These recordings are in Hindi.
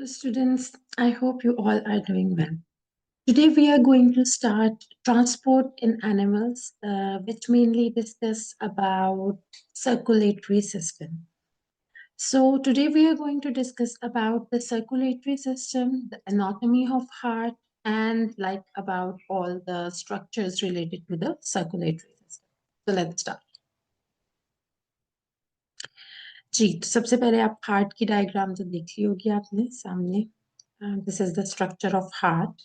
Hello, students. I hope you all are doing well. Today, we are going to start transport in animals, which mainly discuss about circulatory system. So today we are going to discuss about the circulatory system, the anatomy of heart, and like about all the structures related to the circulatory system. So let's start. जी, तो सबसे पहले आप हार्ट की डायग्राम तो देख ली होगी आपने सामने. This is the structure of heart.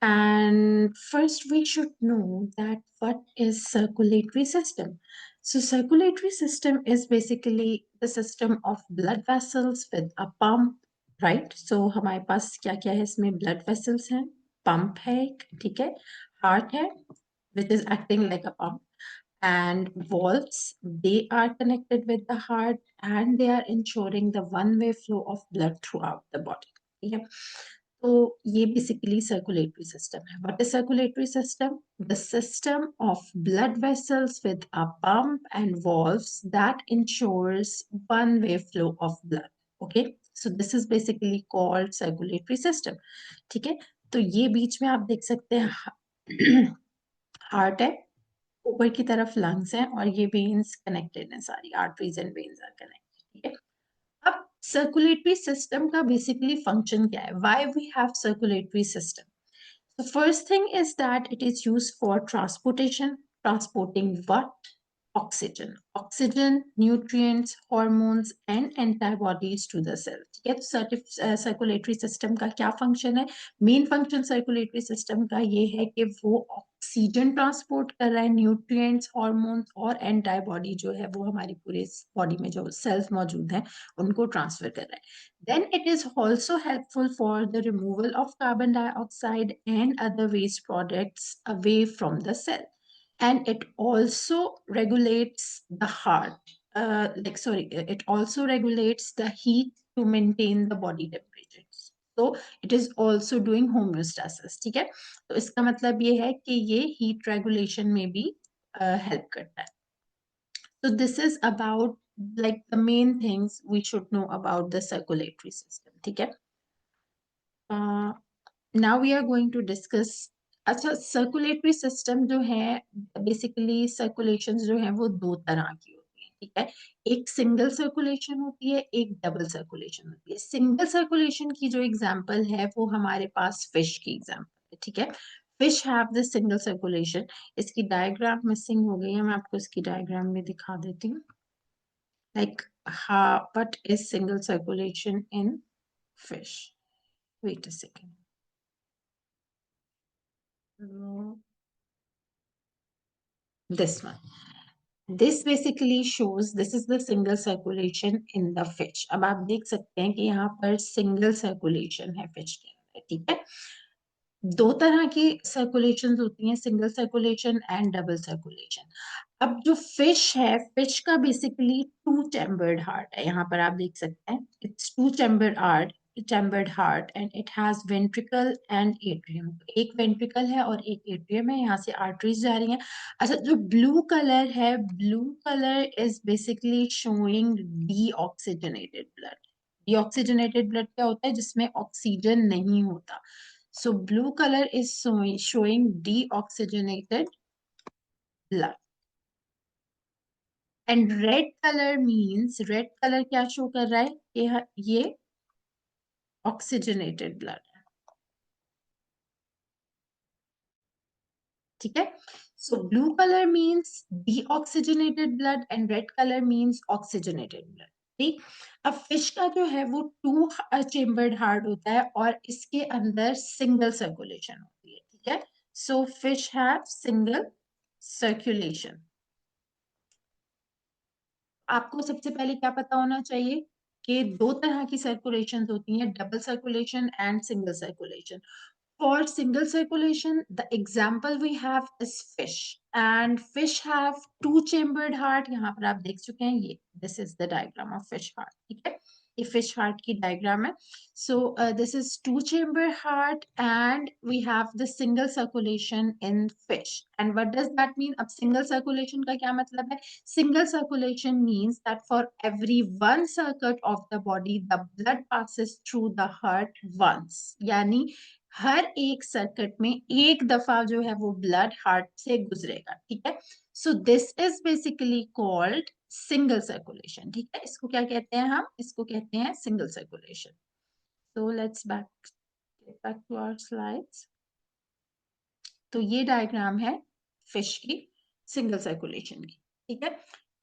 And first we should know that what is circulatory system. So circulatory system is basically the system of blood vessels with a pump, right? So हमारे पास क्या क्या है इसमें blood vessels हैं, pump है एक, ठीक है, heart है, which is acting like a pump, and valves, they are connected with the heart and they are ensuring the one-way flow of blood throughout the body. ठीक है, तो ये basically circulatory system है. What is circulatory system? The system of blood vessels with a pump and valves that ensures one-way flow of blood. Okay, so this is basically called circulatory system. ठीक है, तो ये बीच में आप देख सकते हैं हार्ट है, ऊपर की तरफ लंग्स हैं और ये वेन्स कनेक्टेड हैं, सारी arteries and veins are connected. ठीक है, अब सर्कुलेटरी सिस्टम का बेसिकली फंक्शन क्या है? Why we have circulatory system? The first thing is that it is used for transportation, transporting what? Oxygen. Oxygen, nutrients, hormones and antibodies to the cell. ठीक है, तो सर्कुलेटरी सिस्टम का क्या फंक्शन है? मेन फंक्शन सर्कुलेटरी सिस्टम का ये है कि वो ऑक्सीजन ट्रांसपोर्ट कर रहा है, न्यूट्रिएंट्स, हार्मोन्स और एंटीबॉडी जो है वो हमारी पूरे बॉडी में जो सेल्स मौजूद हैं उनको ट्रांसफर कर रहा है. Then it is also helpful for the removal of carbon dioxide and other waste products away from the cell. And it also regulates the heart. It also regulates the heat to maintain the body temperature. So it is also doing homeostasis. ठीक है, तो इसका मतलब ये है कि ये heat regulation में भी help करता है. So this is about like the main things we should know about the circulatory system. ठीक है, now we are going to discuss. अच्छा, सर्कुलेटरी सिस्टम जो है बेसिकली सर्कुलेशन जो है वो दो तरह की होती है. ठीक है, एक सिंगल सर्कुलेशन होती है, एक डबल सर्कुलेशन होती है. सिंगल सर्कुलेशन की जो एग्जांपल है वो हमारे पास फिश की एग्जांपल है. ठीक है, fish have the single circulation. इसकी डायग्राम मिसिंग हो गई है, मैं आपको इसकी डायग्राम में दिखा देती हूँ. Like how, what is single circulation in fish? Wait a second. This one. This basically shows this is the single circulation in the fish. अब आप देख सकते हैं कि यहाँ पर single circulation है fish के अंदर. ठीक है, दो तरह की सर्कुलेशन होती हैं, single circulation and double circulation. अब जो फिश है, फिश का बेसिकली टू चैम्बर्ड हार्ट है. यहाँ पर आप देख सकते हैं it's two chambered heart and it has ventricle and atrium. एक वेंट्रिकल है और एक एट्रियम है, यहाँ से आर्टरीज जा रही हैं. अच्छा, जो ब्लू कलर है, blue colour is basically showing deoxygenated blood. Deoxygenated blood क्या होता है? जिसमें ऑक्सीजन नहीं होता. So blue color is showing deoxygenated blood. And red color means, red color क्या शो कर रहा है? ये oxygenated blood है. ठीक है, so blue color means deoxygenated blood and red color means oxygenated blood. ठीक, अब फिश का जो है वो टू चेम्बर्ड हार्ट होता है और इसके अंदर सिंगल सर्कुलेशन होती है. ठीक है, so fish have single circulation. आपको सबसे पहले क्या पता होना चाहिए कि दो तरह की सर्कुलेशन होती हैं, double circulation and single circulation. For single circulation the example we have is fish and fish have two chambered heart. यहाँ पर आप देख चुके हैं, ये this is the diagram of fish heart. ठीक है, ये फिश हार्ट की डायग्राम है. So this is two-chamber heart, and we have the single circulation in fish. And what does that mean? अब single circulation का क्या मतलब है? Single circulation means that for every one circuit of the body, the blood passes through the heart once. यानी हर एक सर्किट में एक दफा जो है वो ब्लड हार्ट से गुजरेगा. ठीक है. So this is basically called single circulation. ठीक है. इसको क्या कहते हैं? हम इसको कहते हैं single circulation. So let's get back to our slides. तो ये डायग्राम है फिश की सिंगल सर्कुलेशन की. ठीक है.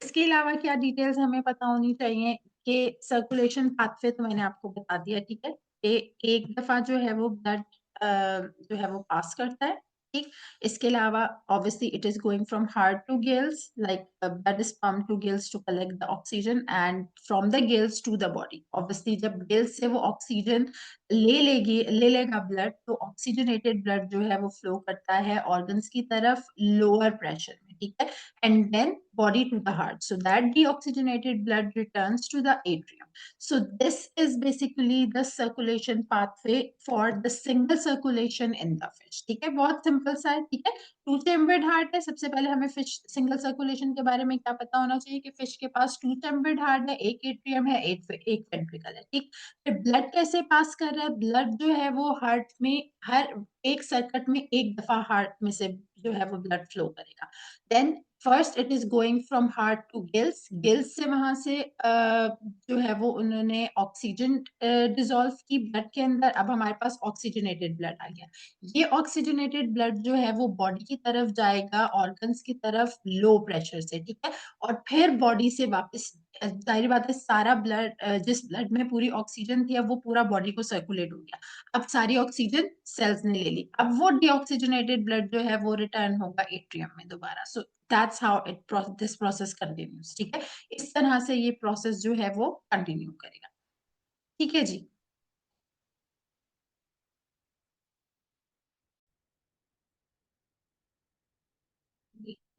इसके अलावा क्या डिटेल्स हमें पता होनी चाहिए कि सर्कुलेशन पाथवे तो मैंने आपको बता दिया. ठीक है. एक दफा जो है वो ब्लड जो है वो पास करता है. ठीक. इसके अलावा obviously it is going from heart to gills, like blood is pumped to gills to collect the oxygen, and from the gills to the body. Obviously जब गिल्स से वो ऑक्सीजन ले लेगा ब्लड, तो ऑक्सीजनेटेड ब्लड जो है वो फ्लो करता है ऑर्गन्स की तरफ लोअर प्रेशर में. ठीक है. And then body to the heart, so that deoxygenated blood returns to the atrium. So this is basically the circulation pathway for the single circulation in the fish. ठीक है. बहुत सिंपल सा है. ठीक है. टू चेम्बर्ड हार्ट है. सबसे पहले हमें फिश सिंगल सर्कुलेशन के बारे में क्या पता होना चाहिए कि फिश के पास टू चेम्बर्ड हार्ट है, एक एट्रियम है, एक वेंट्रिकल है. ठीक. फिर ब्लड कैसे पास कर रहा है? ब्लड जो है वो हार्ट में हर एक सर्किट में एक दफा हार्ट में से जो है वो ब्लड फ्लो करेगा. Then first it is going from heart to gills. Gills से वहां से जो है वो उन्होंने ऑक्सीजन डिसॉल्व की ब्लड के अंदर. अब हमारे पास ऑक्सीजनेटेड ब्लड आ गया. ये ऑक्सीजनेटेड ब्लड जो है वो बॉडी की तरफ जाएगा ऑर्गन्स की तरफ लो प्रेशर से. ठीक है. और फिर बॉडी से वापस, जाहिर बात है सारा ब्लड, जिस ब्लड में पूरी ऑक्सीजन थी, अब वो पूरा बॉडी को सर्कुलेट हो गया. अब सारी ऑक्सीजन सेल्स ने ले ली. अब वो डीऑक्सीजनेटेड ब्लड जो है वो रिटर्न होगा एट्रियम में दोबारा. So that's how this process continues. ठीक है. इस तरह से ये प्रोसेस जो है वो कंटिन्यू करेगा. ठीक है जी.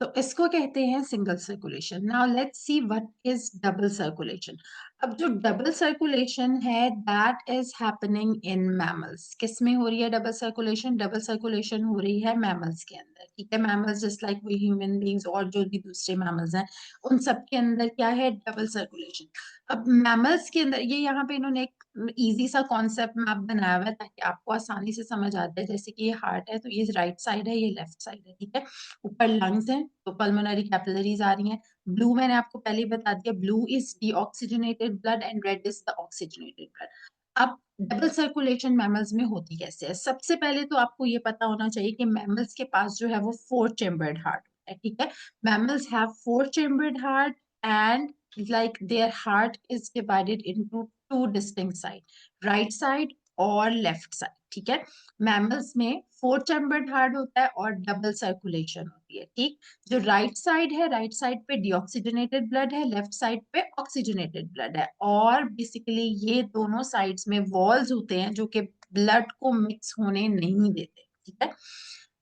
तो इसको कहते हैं single circulation. Now let's see what is double circulation. अब जो डबल सर्कुलेशन है that is happening in mammals. किस में हो रही है डबल सर्कुलेशन? डबल सर्कुलेशन हो रही है मैमल्स के अंदर. ठीक है. Mammals just like we human beings और जो भी दूसरे मैमल्स हैं, उन सब के अंदर क्या है? Double circulation. अब मैमल्स के अंदर ये यहाँ पे इन्होंने एक इजी सा कॉन्सेप्ट मैप बनाया हुआ है ताकि आपको आसानी से समझ आ जाए. जैसे कि ये हार्ट है तो ये राइट साइड है, ये लेफ्ट साइड है. ठीक है. ऊपर लंग्स हैं तो पल्मोनरी कैपिलरीज आ रही हैं. ब्लू मैंने आपको पहले ही बता दिया, blue is deoxygenated blood and red is the oxygenated blood. अब डबल सर्कुलेशन मैमल्स में होती कैसे है? सबसे पहले तो आपको ये पता होना चाहिए कि मैमल्स के पास जो है वो फोर चेम्बर्ड हार्ट है. ठीक है. Mammals have four chambered heart, and like their heart is divided into two distinct side, right side और लेफ्ट साइड. ठीक है. मैमल्स में फोर चैम्बर्ड हार्ट होता है और डबल सर्कुलेशन होती है. ठीक. जो राइट साइड है, राइट साइड पे डिऑक्सीजनेटेड ब्लड है, लेफ्ट साइड पे ऑक्सीजनेटेड ब्लड है. और बेसिकली ये दोनों साइड्स में वॉल्स होते हैं जो कि ब्लड को मिक्स होने नहीं देते. ठीक है.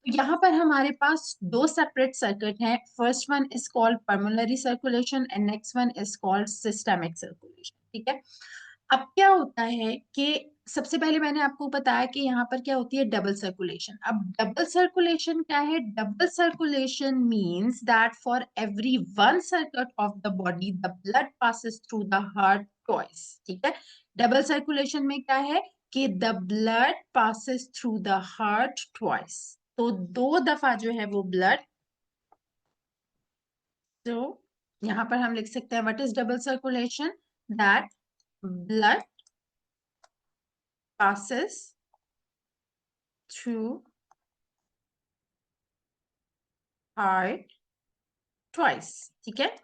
तो यहाँ पर हमारे पास दो सेपरेट सर्किट हैं. First one is called pulmonary circulation and next one is called systemic circulation. ठीक है. अब क्या होता है कि सबसे पहले मैंने आपको बताया कि यहाँ पर क्या होती है? Double circulation. अब डबल सर्कुलेशन क्या है? Double circulation means that for every one circuit of the body the blood passes through the heart twice. ठीक है. डबल सर्कुलेशन में क्या है कि the blood passes through the heart twice. तो दो दफा जो है वो ब्लड, तो यहाँ पर हम लिख सकते हैं what is double circulation? That blood passes through heart twice. ठीक है.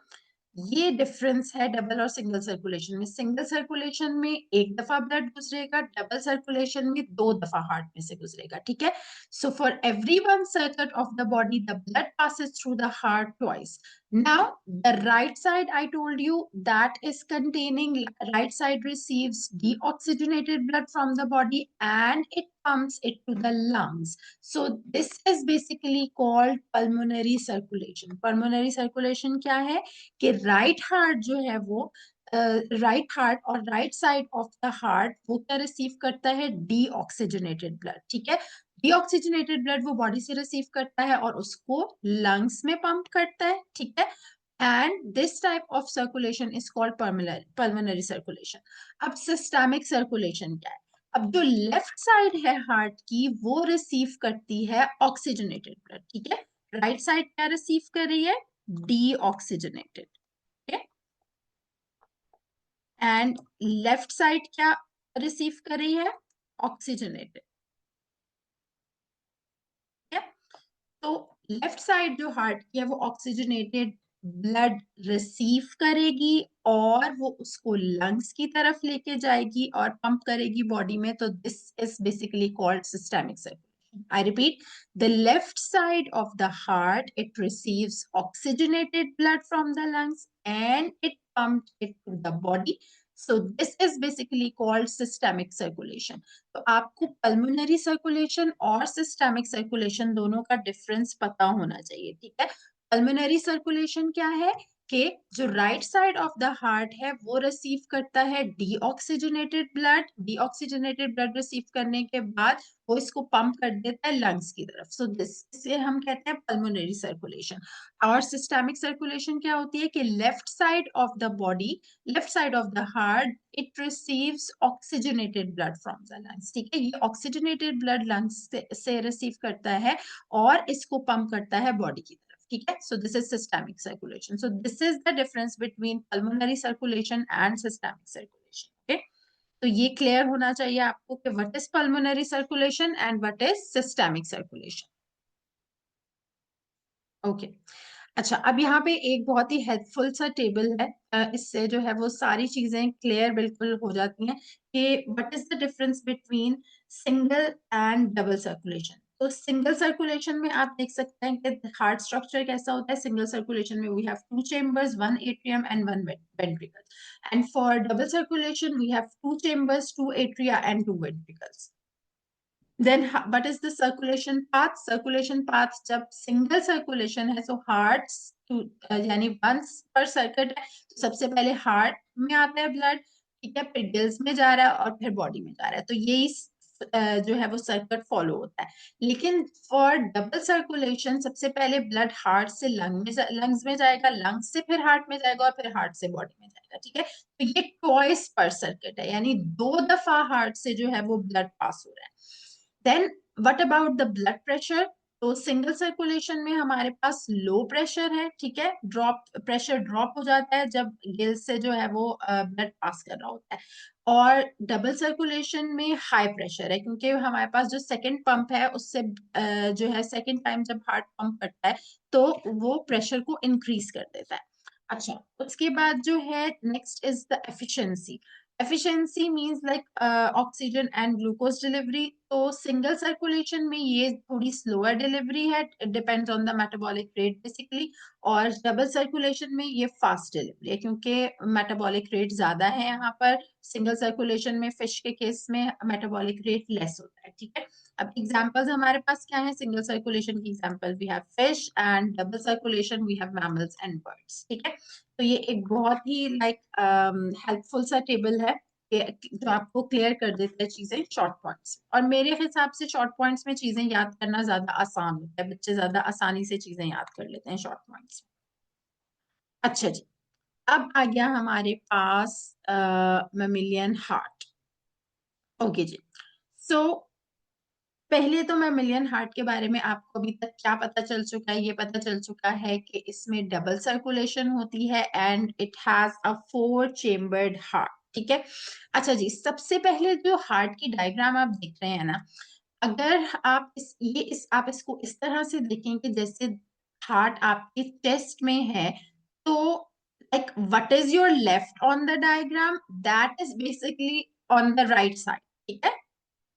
ये डिफरेंस है डबल और सिंगल सर्कुलेशन में. सिंगल सर्कुलेशन में एक दफा ब्लड गुजरेगा, डबल सर्कुलेशन में दो दफा हार्ट में से गुजरेगा. ठीक है. So for every one circuit of the body the blood passes through the heart twice. Now the right side I told you that is containing, right side receives deoxygenated blood from the body and it pumps it to the lungs. So this is basically called pulmonary circulation. Pulmonary circulation क्या है कि राइट हार्ट जो है वो राइट हार्ट और right side of the heart वो क्या रिसीव करता है, डीऑक्सीजनेटेड ब्लड, ठीक है। डीऑक्सीजनेटेड ब्लड वो बॉडी से रिसीव करता है और उसको लंग्स में पंप करता है, ठीक है। And this type of circulation is called pulmonary circulation. अब सिस्टमिक सर्कुलेशन क्या है? अब जो लेफ्ट साइड है हार्ट की वो रिसीव करती है ऑक्सीजनेटेड ब्लड, ठीक है। राइट साइड क्या रिसीव कर रही है, डीऑक्सीजनेटेड, ठीक है। एंड लेफ्ट साइड क्या रिसीव कर रही है, ऑक्सीजनेटेड, ठीक है। तो लेफ्ट साइड जो हार्ट की है वो ऑक्सीजनेटेड ब्लड रिसीव करेगी और वो उसको लंग्स की तरफ लेके जाएगी और पंप करेगी बॉडी में, तो this is basically called systemic circulation. I repeat, the left side of the heart it receives oxygenated blood from the lungs and it pumped it to the body. So this is basically called systemic circulation. तो आपको पल्मोनरी सर्कुलेशन और सिस्टेमिक सर्कुलेशन दोनों का डिफरेंस पता होना चाहिए, ठीक है। पल्मोनरी सर्कुलेशन क्या है कि जो right side of the heart है वो रिसीव करता है deoxygenated blood, deoxygenated blood receive करने के बाद वो इसको पंप कर देता है लंग्स की तरफ, सो दिस से हम कहते हैं पल्मोनरी सर्कुलेशन। और सिस्टेमिक सर्कुलेशन क्या होती है कि left side of the body, left side of the heart it receives oxygenated blood from the lungs, ठीक है। ये ऑक्सीजनेटेड ब्लड लंग्स से रिसीव करता है और इसको पंप करता है बॉडी की तरफ, ठीक है। So this is systemic circulation. So this is the difference between pulmonary circulation and systemic circulation, okay. तो ये क्लियर होना चाहिए आपको कि what is pulmonary circulation and what is systemic circulation, okay. अच्छा, अब यहाँ पे एक बहुत ही हेल्पफुल सा टेबल है, इससे जो है वो सारी चीजें क्लियर बिल्कुल हो जाती हैं कि what is the difference between single and double circulation. तो सिंगल सर्कुलेशन में आप देख सकते हैं कि हार्ट स्ट्रक्चर कैसा होता है। सिंगल सर्कुलेशन में we have two chambers, one atrium and one ventricle, and for double circulation we have two chambers, two atria and two ventricles. Then what is the circulation path? Circulation path जब single circulation है, so hearts to यानी once per circuit है, तो सबसे पहले हार्ट में आता है ब्लड, ठीक है, फिर गिल्स में जा रहा है और फिर बॉडी में जा रहा है, तो यही जो है वो सर्किट फॉलो होता है। लेकिन फॉर डबल सर्कुलेशन सबसे पहले ब्लड हार्ट से लंग्स में जाएगा, लंग्स से फिर हार्ट में जाएगा और फिर हार्ट से बॉडी में जाएगा, ठीक है। तो ये ट्वाइस पर सर्किट है, यानी 2 दफा हार्ट से जो है वो ब्लड पास हो रहा है। Then what about the blood pressure? तो सिंगल सर्कुलेशन में हमारे पास लो प्रेशर है, ठीक है, प्रेशर ड्रॉप हो जाता है जब गिल से जो है वो ब्लड पास कर रहा होता है। और डबल सर्कुलेशन में हाई प्रेशर है, क्योंकि हमारे पास जो सेकंड पंप है उससे जो है सेकंड टाइम जब हार्ट पंप करता है तो वो प्रेशर को इंक्रीज कर देता है। अच्छा, उसके बाद जो है next is the efficiency. Efficiency means like oxygen and glucose delivery. तो सिंगल सर्कुलेशन में ये थोड़ी स्लोअर डिलीवरी है, depends on the metabolic rate basically. और डबल सर्कुलेशन में ये फास्ट डिलीवरी है, क्योंकि मेटाबॉलिक रेट ज्यादा है यहाँ पर। सिंगल सर्कुलेशन में फिश के केस में मेटाबॉलिक रेट लेस होता है, ठीक है। अब एग्जांपल्स हमारे पास क्या है? सिंगल सर्कुलेशन की example we have fish, and double circulation we have mammals and birds, ठीक है। तो ये एक बहुत ही लाइक हेल्पफुल सा टेबल है जो आपको क्लियर कर देता है चीजें शॉर्ट पॉइंट्स। और मेरे हिसाब से शॉर्ट पॉइंट्स में चीजें याद करना ज्यादा आसान होता है, बच्चे ज्यादा आसानी से चीजें याद कर लेते हैं शॉर्ट पॉइंट्स। अच्छा जी, अब आ गया हमारे पास मेमिलियन हार्ट, ओके जी। सो पहले तो मेमिलियन हार्ट के बारे में आपको अभी तक क्या पता चल चुका है? ये पता चल चुका है कि इसमें डबल सर्कुलेशन होती है and it has a 4 chambered heart, ठीक है। अच्छा जी, सबसे पहले जो हार्ट की डायग्राम आप देख रहे हैं ना, अगर आप आप इसको इस तरह से देखें कि जैसे हार्ट आपके चेस्ट में है, तो like what is your left on the diagram, that is basically on the right side, ठीक है।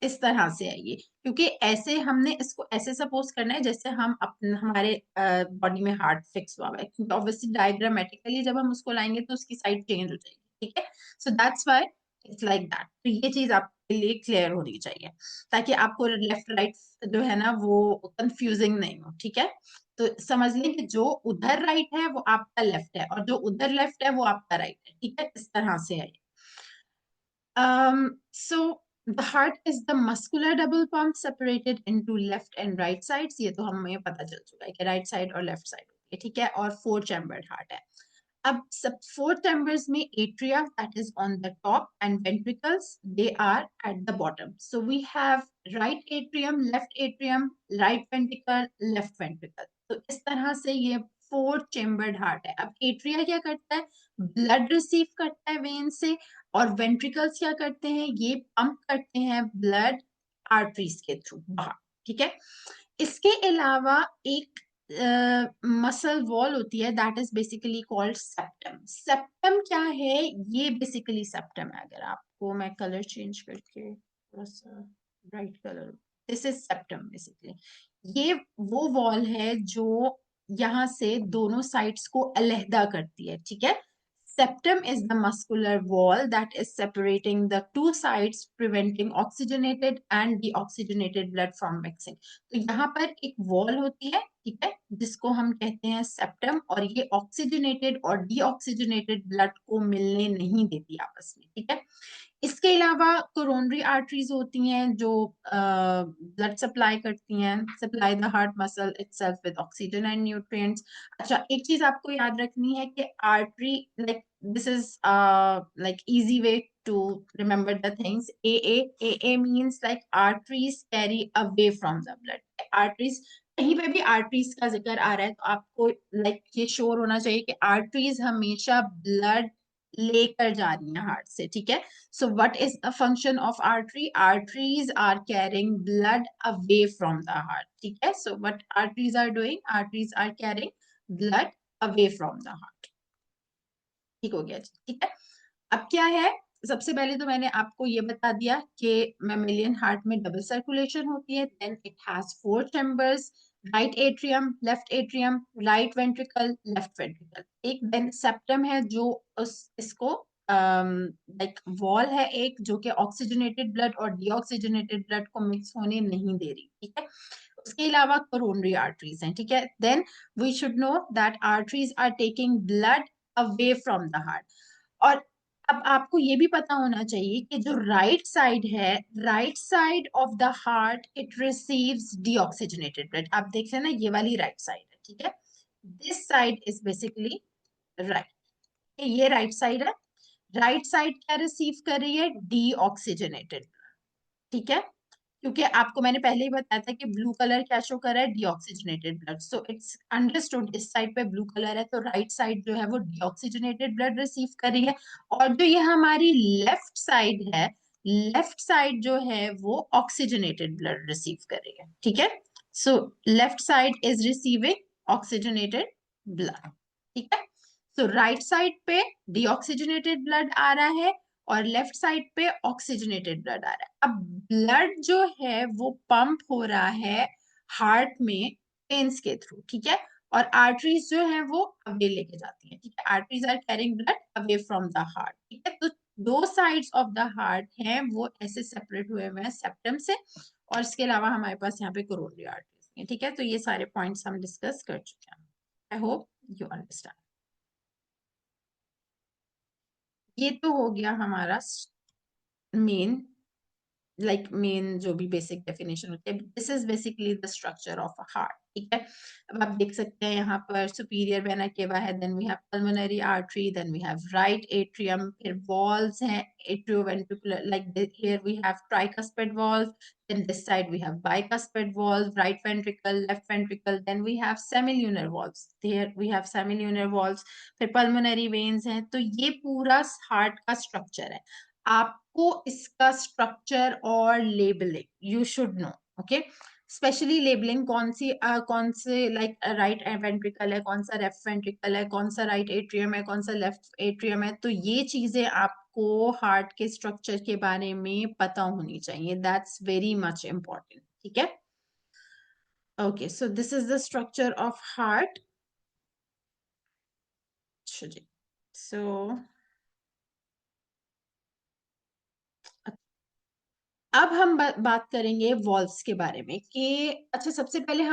इस तरह से है ये, क्योंकि ऐसे हमने इसको ऐसे सपोज करना है जैसे हम अपने हमारे बॉडी में हार्ट फिक्स हुआ है, क्योंकि ऑब्वियसली डायग्रामेटिकली जब हम उसको लाएंगे तो उसकी साइड चेंज हो जाएगी, ठीक है। So that's why it's like that. तो ये चीज आपके लिए क्लियर होनी चाहिए, ताकि आपको लेफ्ट राइट जो है ना वो कंफ्यूजिंग नहीं हो, ठीक है। तो समझ लें कि जो उधर राइट है वो आपका लेफ्ट है और जो उधर लेफ्ट है वो आपका राइट है, ठीक है, इस तरह से है। So the heart is the muscular double pump separated into left and right sides. ये तो हमें पता चल चुका है कि राइट साइड और लेफ्ट साइड होती है, ठीक है, और 4 चैम्बर्ड हार्ट है। अब सब 4 चैम्बर्स में atria that is on the top and ventricles they are at the bottom. So we have right atrium, left atrium, right ventricle, left ventricle. तो इस तरह से ये 4 चैम्बर्ड हार्ट है। अब एट्रिया क्या करता है, ब्लड रिसीव करता है वेन से, और वेंट्रिकल्स क्या करते हैं, ये पंप करते हैं ब्लड आर्टरीज के थ्रू बाहर, ठीक है। इसके अलावा एक मसल वॉल होती है that is basically called septum. Septum क्या है, ये बेसिकली सेप्टम है। अगर आपको मैं कलर चेंज करके थोड़ा सा bright colour, this is septum basically. ये वो वॉल है जो यहाँ से दोनों साइड्स को अलहदा करती है, ठीक है। Septum is the muscular wall that is separating the two sides, preventing oxygenated and deoxygenated blood from mixing. तो यहाँ पर एक वॉल होती है, ठीक है, जिसको हम कहते हैं सेप्टम, और ये ऑक्सीजनेटेड और डीऑक्सीजनेटेड ब्लड को मिलने नहीं देती आपस में, ठीक है। इसके अलावा कोरोनरी आर्टरीज होती हैं जो ब्लड सप्लाई करती हैं, supply the heart muscle itself with oxygen and nutrients. अच्छा, एक चीज आपको याद रखनी है कि artery, like this is like easy way to remember the things. AA means like arteries carry away from the blood. Arteries, कहीं पे भी arteries का जिक्र आ रहा है तो आपको like ये श्योर होना चाहिए कि arteries हमेशा blood लेकर जा रही हैं हार्ट से, ठीक है। So what is a function of artery? Arteries are carrying blood away from the heart, ठीक है। So what arteries are doing? Arteries are carrying blood away from the heart. ठीक हो गया जी, ठीक है। अब क्या है, सबसे पहले तो मैंने आपको ये बता दिया कि मैमेलियन हार्ट में डबल सर्कुलेशन होती है, then it has 4 chambers, right atrium, left atrium, right ventricle, left ventricle. एक देन सेप्टम है जो उस इसको लाइक वॉल है एक, जो कि ऑक्सीजनेटेड ब्लड और डीऑक्सीजनेटेड ब्लड को मिक्स होने नहीं दे रही, ठीक है। उसके अलावा कोरोनरी आर्टरीज हैं, ठीक है। Then we should know that arteries are taking blood away from the heart. और अब आपको ये भी पता होना चाहिए कि जो राइट साइड है, right side of the heart it receives deoxygenated blood. आप देख रहे हैं ना, ये वाली राइट साइड है, ठीक है। This side is basically right, ये राइट साइड है। राइट साइड क्या रिसीव कर रही है, डीऑक्सीजनेटेड, ठीक है। क्योंकि आपको मैंने पहले ही बताया था कि ब्लू कलर क्या शो कर रहा है, deoxygenated blood. So it's understood, इस साइड पे ब्लू कलर है तो राइट साइड जो है वो डीऑक्सीजनेटेड ब्लड रिसीव कर रही है। और जो ये हमारी लेफ्ट साइड है, लेफ्ट साइड जो है वो ऑक्सीजनेटेड ब्लड रिसीव कर रही है, ठीक है। So left side is receiving oxygenated blood, ठीक है। सो राइट साइड पे डीऑक्सीजनेटेड ब्लड आ रहा है और लेफ्ट साइड पे ऑक्सीजनेटेड ब्लड आ रहा है। अब ब्लड जो है वो पंप हो रहा है हार्ट में वेन्स के थ्रू, ठीक है। और आर्टरीज जो है वो अवे लेके जाती है, ठीक है। Arteries are carrying blood away from the heart, ठीक है। तो दो साइड्स ऑफ द हार्ट हैं वो ऐसे सेपरेट हुए हैं सेप्टम से, और इसके अलावा हमारे पास यहाँ पे कोरोनरी आर्टरीज हैं, ठीक है। तो ये सारे पॉइंट्स हम डिस्कस कर चुके हैं। I hope you understand. ये तो हो गया हमारा मेन, लाइक मेन जो भी बेसिक डेफिनेशन होती है। This is basically the structure of a heart, ठीक है। अब आप देख सकते हैं यहाँ पर सुपीरियर वेना केवा है, then we have pulmonary artery, then we have right atrium, फिर वॉल्स हैं atrioventricular, like here we have tricuspid valve, then this side we have bicuspid valve, right ventricle, left ventricle, then we have semilunar valves, there we have semilunar valves, फिर pulmonary veins हैं। तो ये पूरा हार्ट का स्ट्रक्चर है। आपको इसका स्ट्रक्चर और labelling you should know, okay. Specially labelling कौन से लाइक राइट वेंट्रिकल है, कौन सा लेफ्ट वेंट्रिकल है, कौन सा राइट एट्रियम है, कौन सा लेफ्ट एट्रियम है, तो ये चीजें आपको हार्ट के स्ट्रक्चर के बारे में पता होनी चाहिए। दैट्स वेरी मच इम्पोर्टेंट, ठीक है। Okay, so this is the structure of heart. जी, सो अब हम बात करेंगे वॉल्स के बारे में कि अच्छा, सबसे पहले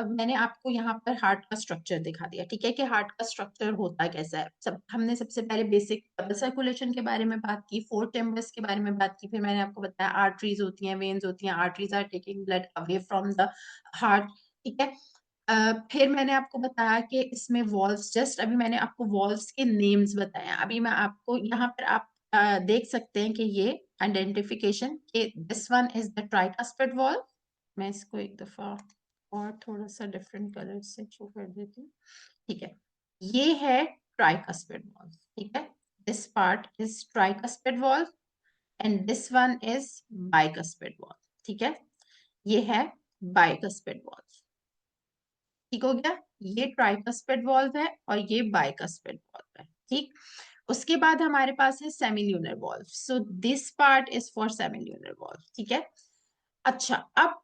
मैंने आपको यहाँ पर हार्ट का स्ट्रक्चर दिखा दिया, ठीक है, कि हार्ट का स्ट्रक्चर होता कैसा है। हमने सबसे पहले बेसिक ब्लड सर्कुलेशन के बारे में बात की, 4 चैम्बर्स के बारे में बात की, फिर मैंने आपको बताया आर्टरीज होती हैं, वेन्स होती हैं, arteries are taking blood away from the heart, ठीक है। फिर मैंने आपको बताया कि इसमें वॉल्स, जस्ट अभी मैंने आपको वॉल्स के नेम्स बताया, अभी मैं आपको यहाँ पर आप देख सकते हैं कि ये आइडेंटिफिकेशन के this one is the tricuspid valve. मैं इसको एक दफा और थोड़ा सा डिफरेंट कलर से शो कर देती हूँ, ठीक है। ये है ट्राइकस्पिड वॉल्व, ठीक है, this part is tricuspid valve and this one is bicuspid valve, ठीक है। ये है बाइकस्पिड वॉल्व, ठीक हो गया। ये ट्राइकस्पिड वॉल्व है और ये बाइकस्पिड वॉल्व है, ठीक। उसके बाद हमारे पास है semilunar valve, so this part is for semilunar valve, ठीक है। अच्छा, अब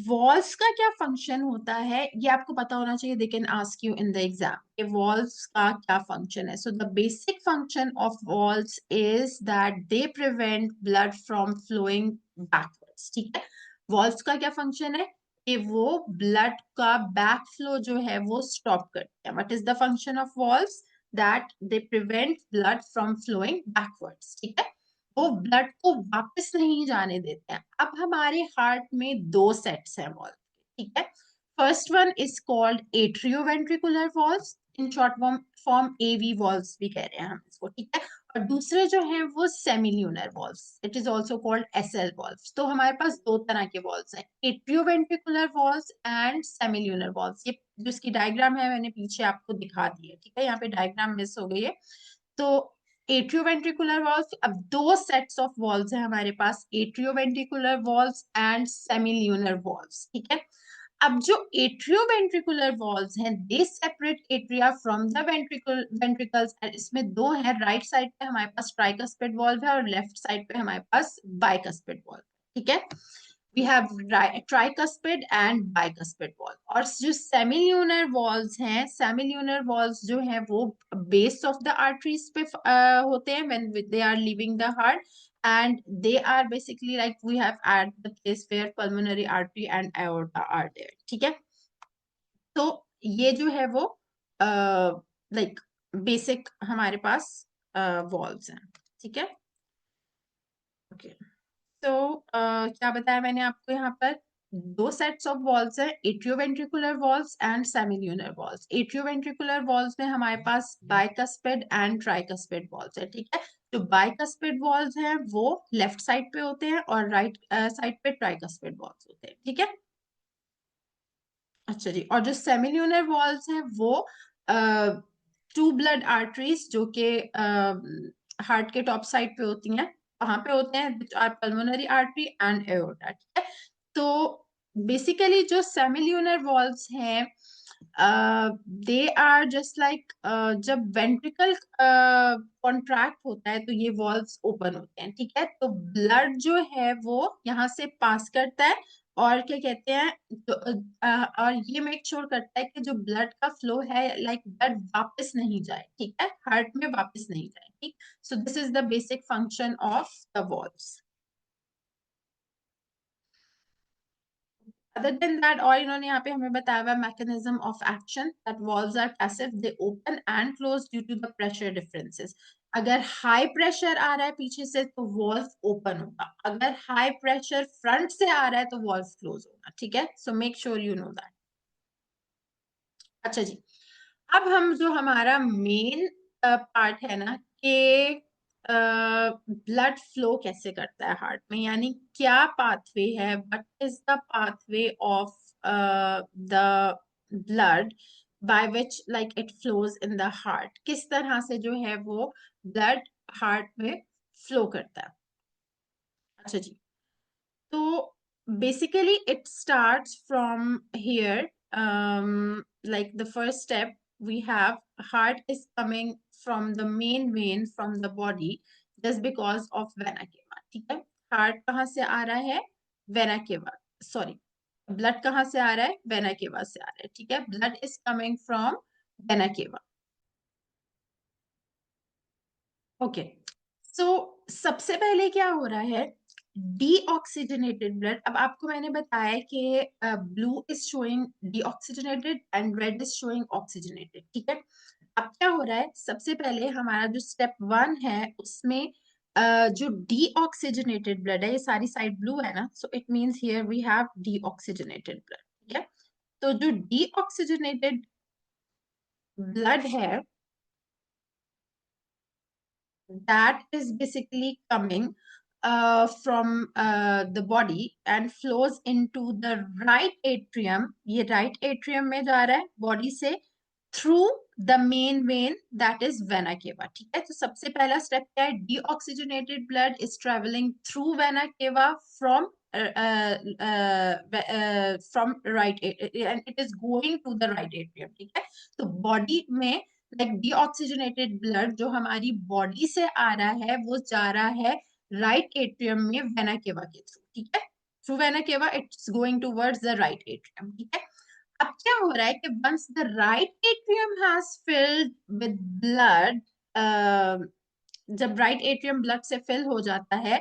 वॉल्स का क्या फंक्शन होता है ये आपको पता होना चाहिए, they can ask you in the exam कि वॉल्स का क्या फंक्शन है। So the basic function of valves is that they prevent blood from flowing backwards, ठीक है। वॉल्स का क्या फंक्शन है कि वो ब्लड का बैक फ्लो जो है वो स्टॉप करते हैं। What is the function of valves? That they prevent blood from flowing backwards, ठीक है। वो ब्लड को वापस नहीं जाने देते हैं। अब हमारे हार्ट में दो सेट्स हैं वॉल्व, ठीक है। First one is called atrioventricular valves, in short form AV valves भी कह रहे हैं हम इसको, ठीक है। और दूसरे जो हैं वो semilunar valves, it is also called SL valves. तो हमारे पास दो तरह के वॉल्व्स हैं, atrioventricular valves and semilunar valves. ये जो इसकी डायग्राम है मैंने पीछे आपको दिखा दी है, ठीक है, यहाँ पे डायग्राम मिस हो गई है। तो एट्रियोवेंट्रिकुलर वॉल्व, अब दो सेट्स ऑफ वॉल्व्स है हमारे पास, atrioventricular valves and semilunar valves, ठीक है। अब जो एट्रियोवेंट्रिकुलर वॉल्व्स हैं they separate atria from the ventricles, इसमें दो है, राइट साइड पे हमारे पास ट्राइकस्पिड वॉल्व है और लेफ्ट साइड पे हमारे पास बाइकस्पिड वॉल्व, ठीक है। we have tricuspid and bicuspid wall। और जो सेमिल्यूनर वॉल्स हैं, सेमिल्यूनर वॉल्स जो हैं वो बेस ऑफ द आर्टरीज पे होते हैं when they are leaving the heart, and they are basically like we have at the place where pulmonary artery and aorta are there, ठीक है। तो ये जो है वो लाइक बेसिक हमारे पास वॉल्स हैं, ठीक है। ओके, तो क्या बताया मैंने आपको यहाँ पर, दो सेट्स ऑफ वॉल्स है, atrioventricular walls and semilunar walls. Atrioventricular walls में हमारे पास बाइकस्पिड एंड ट्राइकस्पिड वॉल्स है, ठीक है। जो बाइकस्पिड वॉल्स हैं वो लेफ्ट साइड पे होते हैं और राइट साइड पे ट्राइकस्पिड वॉल्स होते हैं, ठीक है। अच्छा जी, और जो सेमिल्यूनर वॉल्स हैं वो टू ब्लड आर्टरीज जो कि हार्ट के टॉप साइड पे होती हैं, वहां पे होते हैं, which are pulmonary artery and aorta, ठीक है। तो बेसिकली जो सेमिल्यूनर वॉल्व्स हैं दे आर जस्ट लाइक, जब वेंट्रिकल कॉन्ट्रैक्ट होता है तो ये वॉल्व्स ओपन होते हैं, ठीक है। तो ब्लड जो है वो यहाँ से पास करता है और क्या कहते हैं, तो, और ये मेक श्योर करता है कि जो ब्लड का फ्लो है लाइक ब्लड वापस नहीं जाए, ठीक है, हार्ट में वापस नहीं जाए, ठीक। So this is the basic function of the valves. Other than that, और इन्होंने यहाँ पे हमें बताया हुआ mechanism of action that valves are passive, they open and close due to the pressure differences. अगर हाई प्रेशर आ रहा है पीछे से तो वॉल्व ओपन होगा, अगर हाई प्रेशर फ्रंट से आ रहा है तो वॉल्व क्लोज होगा, ठीक है। So make sure you know that. अच्छा जी, अब हम जो हमारा मेन पार्ट है ना कि ब्लड फ्लो कैसे करता है हार्ट में, यानी क्या पाथवे है, what is the pathway of the blood by which like it flows in the heart, किस तरह से जो है वो ब्लड हार्ट में फ्लो करता है। अच्छा जी, तो basically it starts from here, like the first step we have, heart is coming from the main vein from the body just because of vena cava, ठीक है। हार्ट कहाँ से आ रहा है? वेना केवा, सॉरी, ब्लड कहाँ से आ रहा है? वेना केवा से आ रहा है, ठीक है। Blood is coming from vena cava, okay. So सबसे पहले क्या हो रहा है डीऑक्सीजनेटेड ब्लड, अब आपको मैंने बताया कि blue is showing deoxygenated and red is showing oxygenated, ठीक है। अब क्या हो रहा है, सबसे पहले हमारा जो स्टेप 1 है उसमें जो डीऑक्सीजनेटेड ब्लड है, ये सारी साइड ब्लू है ना, so it means here we have deoxygenated blood, ठीक है। तो जो डीऑक्सीजनेटेड ब्लड है, that is basically coming from the body and flows into the right atrium. ये right atrium में जा रहा है body से through the main vein, that is vena cava, ठीक है। तो सबसे पहला स्टेप क्या है, deoxygenated blood is traveling through vena cava from from right and it is going to the right atrium, ठीक है। तो बॉडी में लाइक डीऑक्सीजनेटेड ब्लड जो हमारी बॉडी से आ रहा है वो जा रहा है राइट एट्रियम में वेना केवा के थ्रू, ठीक है। Through vena cava it's going towards the right atrium, ठीक है। अब क्या हो रहा है कि once the right atrium has filled with blood, जब राइट एट्रियम ब्लड से फिल हो जाता है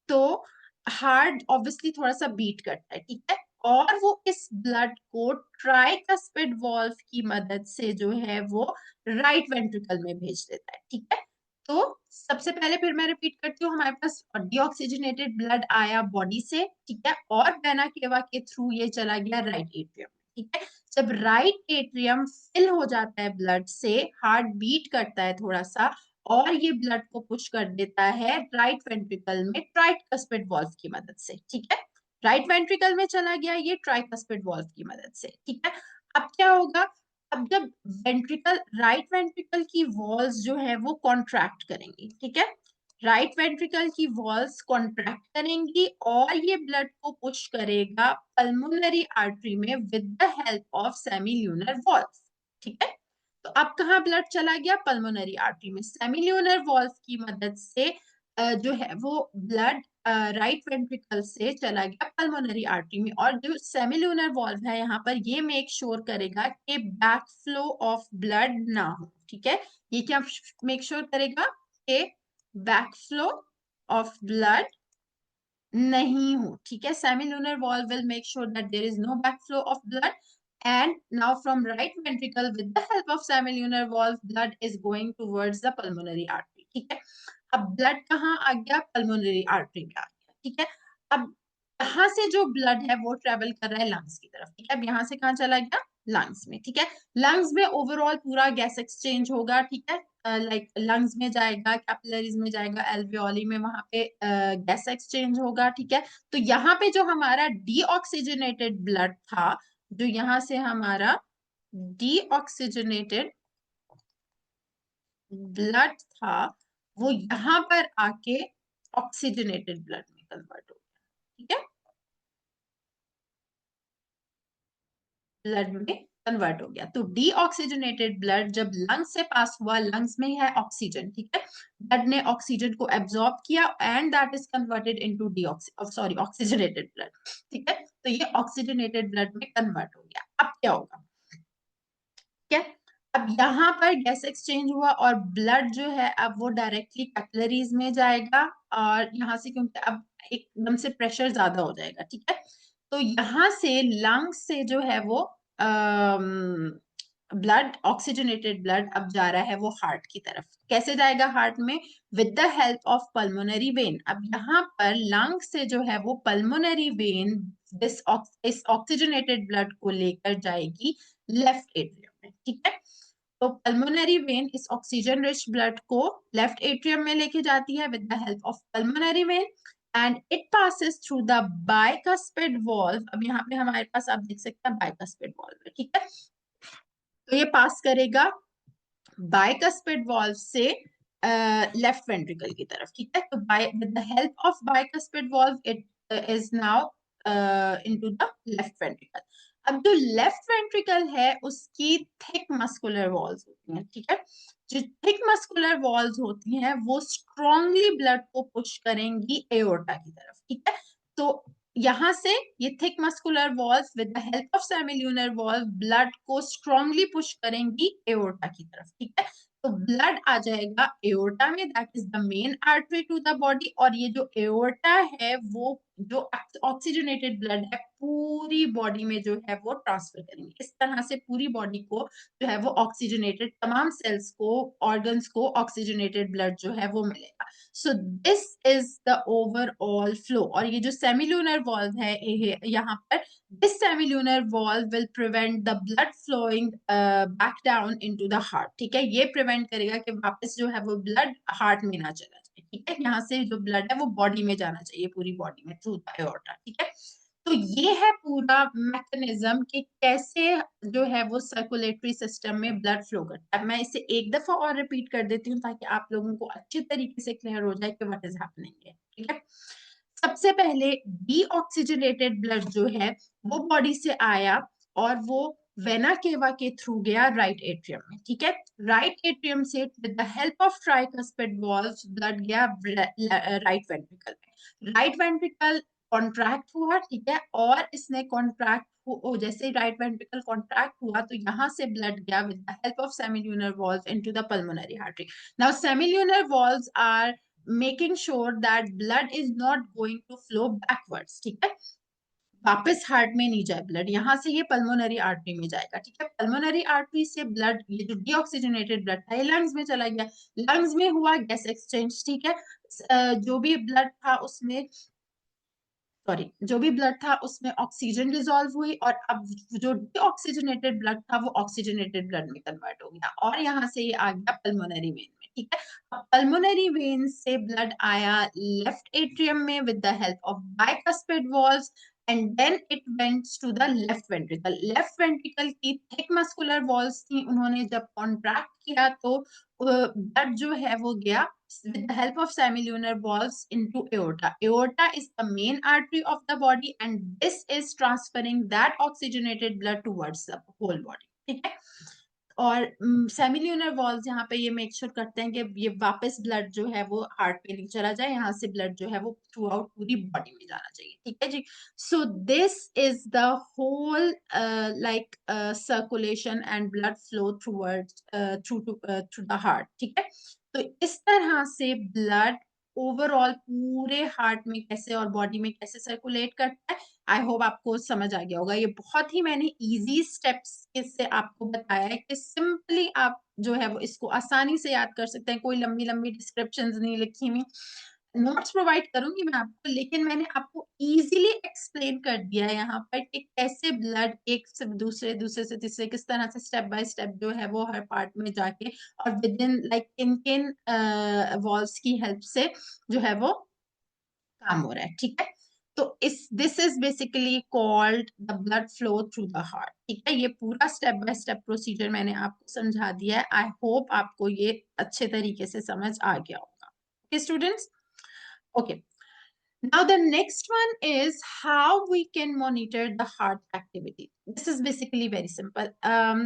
तो हार्ट ऑब्वियसली थोड़ा सा बीट करता है, ठीक है। और वो इस ब्लड को ट्राइकस्पिड वॉल्व की मदद से जो है वो राइट वेंट्रिकल में भेज देता है, ठीक है। तो सबसे पहले फिर मैं रिपीट करती हूँ, हमारे पास डीऑक्सीजनेटेड ब्लड आया बॉडी से, ठीक है, और वेना केवा के थ्रू ये चला गया राइट एट्रियम, ठीक है। जब राइट एट्रियम फिल हो जाता है ब्लड से, हार्ट बीट करता है थोड़ा सा और ये ब्लड को पुश कर देता है राइट वेंट्रिकल में ट्राइकस्पिड वॉल्व की मदद से, ठीक है। राइट वेंट्रिकल में चला गया ये ट्राइकस्पिड वॉल्व की मदद से, ठीक है। अब क्या होगा, अब जब वेंट्रिकल राइट वेंट्रिकल की वॉल्स जो है वो कॉन्ट्रैक्ट करेंगी, ठीक है। राइट वेंट्रिकल की वॉल्स कॉन्ट्रैक्ट करेंगी और ये ब्लड को पुश करेगा पल्मोनरी आर्टरी में with the help of सेमील्यूनर valve, ठीक है। तो अब कहाँ ब्लड चला गया, पल्मोनरी आर्टरी में, सेमील्यूनर वॉल्व की मदद से जो है वो ब्लड राइट वेंट्रिकल से चला गया पल्मोनरी आर्टरी में। और जो सेमिल्यूनर वॉल्व है यहाँ पर ये मेक श्योर करेगा कि बैक फ्लो ऑफ ब्लड ना हो, ठीक है। ये क्या मेक श्योर करेगा कि बैक फ्लो ऑफ ब्लड नहीं हो, ठीक है। Semilunar valve will make sure that there is no back flow of blood and now from right ventricle with the help of semilunar valve blood is going towards the pulmonary artery, ठीक है। अब ब्लड कहाँ आ गया, पल्मोनरी आर्टरी में आ गया, ठीक है। अब यहाँ से जो ब्लड है वो ट्रेवल कर रहा है लंग्स की तरफ, ठीक है। अब यहाँ से कहाँ चला गया, लंग्स में, ठीक है। लंग्स में ओवरऑल पूरा गैस एक्सचेंज होगा, ठीक है। लाइक लंग्स में जाएगा, कैपिलरीज में जाएगा, एल्वियोली में, वहां पे गैस एक्सचेंज होगा, ठीक है। तो यहाँ पे जो हमारा डीऑक्सीजनेटेड ब्लड था, जो यहाँ से हमारा डीऑक्सीजनेटेड ब्लड था, वो यहाँ पर आके ऑक्सीजनेटेड ब्लड में कन्वर्ट हो गया, ठीक है। ब्लड में कन्वर्ट हो गया। तो डीऑक्सीजनेटेड ब्लड जब लंग्स से पास हुआ, लंग्स में है ऑक्सीजन, ठीक है। ब्लड ने ऑक्सीजन को एब्जॉर्ब किया and that is converted into oxygenated blood, ठीक है। तो ये ऑक्सीजनेटेड ब्लड में कन्वर्ट हो गया। अब क्या होगा, ठीक है। अब यहाँ पर गैस एक्सचेंज हुआ और ब्लड जो है अब वो डायरेक्टली कैपिलरीज में जाएगा और यहाँ से, क्योंकि अब एकदम से प्रेशर ज्यादा हो जाएगा, ठीक है। तो यहाँ से लंग्स से जो है वो ब्लड, ऑक्सीजनेटेड ब्लड अब जा रहा है वो हार्ट की तरफ। कैसे जाएगा हार्ट में, with the help of pulmonary vein. अब यहाँ पर लंग से जो है वो पल्मोनरी वेन इस ऑक्सीजनेटेड ब्लड को लेकर जाएगी लेफ्ट एट्रियम में, ठीक है। तो पल्मोनरी वेन इस ऑक्सीजन रिच ब्लड को लेफ्ट एट्रियम में लेके जाती है with the help of pulmonary vein and it passes through the bicuspid valve. अब यहाँ पे हमारे पास आप देख सकते हैं बाइकस्पिड वॉल्व है, ठीक है। तो ये पास करेगा बाइकस्पिड वॉल्व से लेफ्ट वेंट्रिकल की तरफ, ठीक है। तो by with the help of bicuspid valve it is now into the left ventricle. अब जो लेफ्ट वेंट्रिकल है उसकी थिक मस्कुलर वॉल्स होती हैं, ठीक है। जो थिक मस्कुलर वॉल्स होती हैं वो स्ट्रांगली ब्लड को पुश करेंगी एओर्टा की तरफ, ठीक है। तो यहाँ से ये thick muscular walls with the help of semilunar valve blood को स्ट्रांगली पुश करेंगी एओर्टा की तरफ, ठीक है। तो ब्लड आ जाएगा एओर्टा में, that is the main artery to the body, और ये जो एओर्टा है वो जो ऑक्सीजनेटेड ब्लड है पूरी बॉडी में जो है वो ट्रांसफर करेंगे। इस तरह से पूरी बॉडी को जो है वो ऑक्सीजनेटेड, तमाम सेल्स को, ऑर्गन्स को ऑक्सीजनेटेड ब्लड जो है वो मिलेगा। सो this is the overall flow. और ये जो सेमिल्यूनर वॉल्व है यहाँ पर, this semilunar valve will prevent the blood flowing back down into the heart। ठीक है, ये प्रिवेंट करेगा कि वापस जो है वो ब्लड हार्ट में ना चला जाए। ठीक है, यहाँ से जो ब्लड है वो बॉडी में जाना चाहिए, पूरी बॉडी में थ्रू द एओर्टा। ठीक है, तो ये है पूरा मैकेनिज्म कि कैसे जो है वो सर्कुलेटरी सिस्टम में ब्लड फ्लो करता है। मैं इसे एक दफा और रिपीट कर देती हूँ ताकि आप लोगों को अच्छी तरीके से क्लियर हो जाए कि व्हाट इज हैपनिंग है। ठीक है, सबसे पहले डीऑक्सीजनेटेड ब्लड जो है वो बॉडी से आया और वो वेना केवा के थ्रू गया राइट एट्रियम में। ठीक है, राइट एट्रियम से with the help of tricuspid valves blood गया राइट वेंट्रिकल में। राइट वेंट्रिकल कॉन्ट्रैक्ट हुआ। ठीक है, और इसने कॉन्ट्रैक्ट जैसे राइट वेंट्रिकल कॉन्ट्रैक्ट हुआ तो यहाँ से ब्लड गया with the help of semilunar valve into the pulmonary artery. Now semilunar valves are making sure that blood is not going to flow backwards। ठीक है, वापस हार्ट में नहीं जाए ब्लड, यहाँ से ये पल्मोनरी आर्टरी में जाएगा। ठीक है, पल्मोनरी आर्टरी से ब्लड, ये जो डीऑक्सीजनेटेड ब्लड था, ये लंग्स में चला गया, लंग्स में हुआ गैस एक्सचेंज। ठीक है, जो भी ब्लड था उसमें, सॉरी, जो भी ब्लड था उसमें ऑक्सीजन डिसॉल्व हुई, और अब जो डीऑक्सीजनेटेड ब्लड था वो ऑक्सीजनेटेड ब्लड में कन्वर्ट हो गया, और यहाँ से ये आ गया पल्मोनरी वेन में। ठीक है, अब पल्मोनरी वेन से ब्लड आया लेफ्ट एट्रियम में with the help of bicuspid valves, and then it went to the left ventricle. Left ventricle की थिक मस्कुलर वॉल्स थी, उन्होंने जब कॉन्ट्रैक्ट किया तो blood जो है वो गया with the help of semilunar valves into aorta। Aorta is the main artery of the body and this is transferring that oxygenated blood towards the whole body। ठीक है, और सेमिल्यूनर वॉल्स यहाँ पे ये मेक श्योर करते हैं कि ये वापस ब्लड जो है वो हार्ट पे नहीं चला जाए, यहाँ से ब्लड जो है वो थ्रू आउट पूरी बॉडी में जाना चाहिए। ठीक है जी, so this is the whole like circulation and blood flow through the heart. ठीक है, तो इस तरह से ब्लड ओवरऑल पूरे हार्ट में कैसे और बॉडी में कैसे सर्कुलेट करता है। आई होप आपको समझ आ गया होगा। ये बहुत ही मैंने इजी स्टेप्स से आपको बताया है कि सिंपली आप जो है वो इसको आसानी से याद कर सकते हैं, कोई लंबी लंबी डिस्क्रिप्शंस नहीं लिखी हुई। नोट्स प्रोवाइड करूंगी मैं आपको, लेकिन मैंने आपको इजीली एक्सप्लेन कर दिया है यहाँ पर कि कैसे ब्लड एक से दूसरे, दूसरे से तीसरे, किस तरह से स्टेप बाय स्टेप जो है वो हर पार्ट में जाके और विद इन लाइक किन किन वॉल्व्स की हेल्प से जो है वो काम हो रहा है। ठीक है, तो इस this is basically called the blood flow through the heart. ठीक है, ये पूरा स्टेप बाय स्टेप प्रोसीजर मैंने आपको समझा दिया है। आई होप आपको ये अच्छे तरीके से समझ आ गया होगा। Okay students, okay, now the next one is how we can monitor the heart activity। This is basically very simple।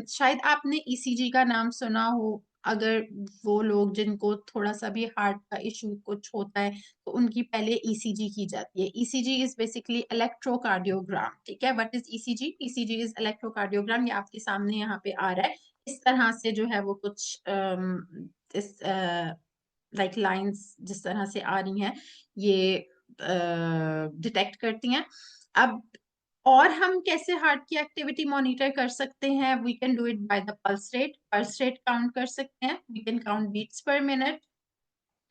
शायद आपने ECG का नाम सुना हो। अगर वो लोग जिनको थोड़ा सा भी हार्ट का इशू कुछ होता है तो उनकी पहले ECG की जाती है। ECG is basically electrocardiogram। ठीक है, what is ECG? ECG is electrocardiogram। ये आपके सामने यहाँ पे आ रहा है। इस तरह से जो है वो कुछ इस लाइक लाइंस जिस तरह से आ रही हैं ये डिटेक्ट करती हैं। अब और हम कैसे हार्ट की एक्टिविटी मॉनिटर कर सकते हैं? We can do it by the pulse rate count कर सकते हैं, we can count beats per minute,